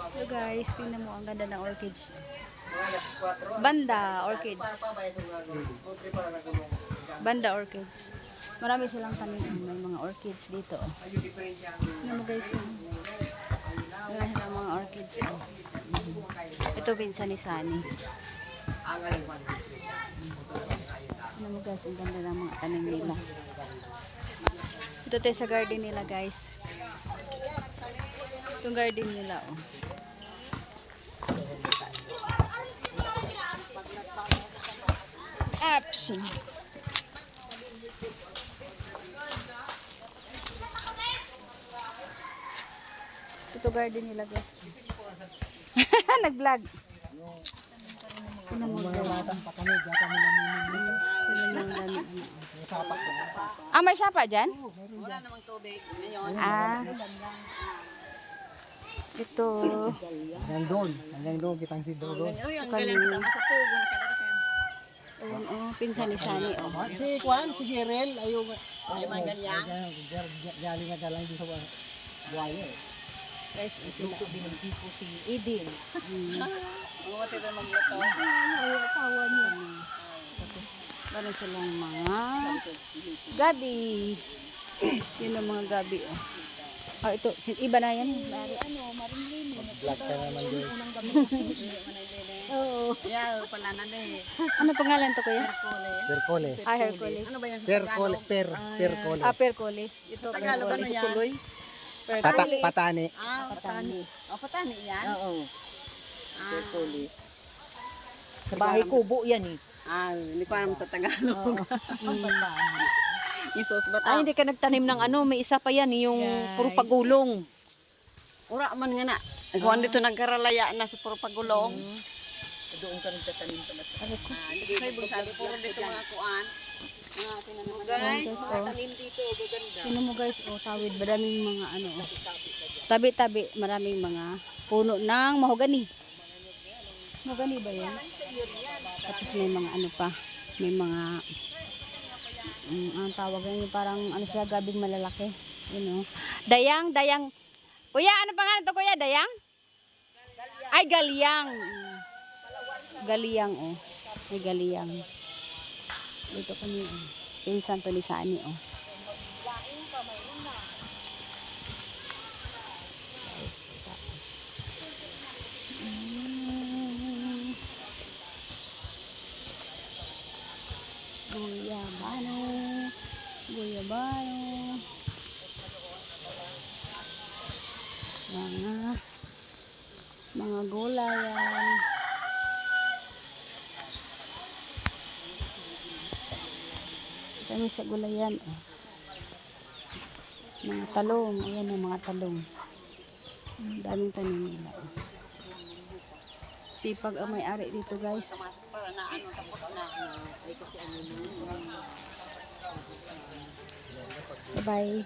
Hello guys, tingnan mo ang ganda ng orchids. Banda orchids. Banda orchids. Marami silang tanim. May mga orchids dito. Tingnan mo guys. Marami silang mga orchids. Ito pinsan ni Sunny. Tingnan mo guys, ang ganda ng mga tanim nila. Ito tayo sa garden nila guys. Itong garden nila oh. Apps. Ito garden nila guys. Nag-vlog. Ah, may sapa dyan? Wala namang tubig ngayon. Ah. Ito. Hanggang doon, kitang si doon. Uy, ang galing sa pugo na kadagatan. Ayan, oh, pinsan ni Sunny, oh. Si Juan, si Cheryl, ayaw. Ay, mga ganyan. Galing na galang dito sa buhaya eh. Guys, sila. Binuntipo si Edin. Oo, tiba magluto. Ay, asawa niya. Tapos, meron silang mga gabi. Yun ang mga gabi, oh. Oh, ito, iba na yan. Marinlin. Vlog ka naman doon. Oo. Yeah, pala na din. Ano pangalan to, kuya? Percoles. Ah, Hercules. Ano ba yan sa Percoles. Tagalog? Ah, Percoles. Ito, Tagalog ano Percoles. yan? Percoles. Patani. Ah, patani. Oh, patani yan? Oo. Percoles. Sa bahay kubo yan eh. Ah, hindi ko alam sa Tagalog. Isos bata. Ay, hindi ka nagtanim ng ano, may isa pa yan, yung Guys. puro pagulong. Ura man nga na. Kuhan dito nagkaralaya na sa puro pagulong. Doon ka nagtatanim pala sa Sige, sabi puro dito mga kuan. Mga tinanaman. guys, Guys, mga oh. tanim dito, gaganda. Tingnan mo guys, oh, tawid. Maraming mga ano, oh. Tabi-tabi, maraming mga puno ng mahogani. Mahogani ba yan? Tapos may mga ano pa, may mga ang tawag yan, yung parang ano siya, gabing malalaki. You know. Dayang. Kuya, ano pangalan to kuya? Dayang? Ay, galyang. Galyang, oh. May galyang. Dito kami, oh. Pinsan to ni Sunny, oh. Guys, tapos. Guyabano. Mga gulayan. Kami sa gulayan, oh. Mga talong, ayan ang mga talong. Ang daming tanim nila, oh. Sipag ang may-ari dito, guys. Para na ano, tapos na. Bye-bye.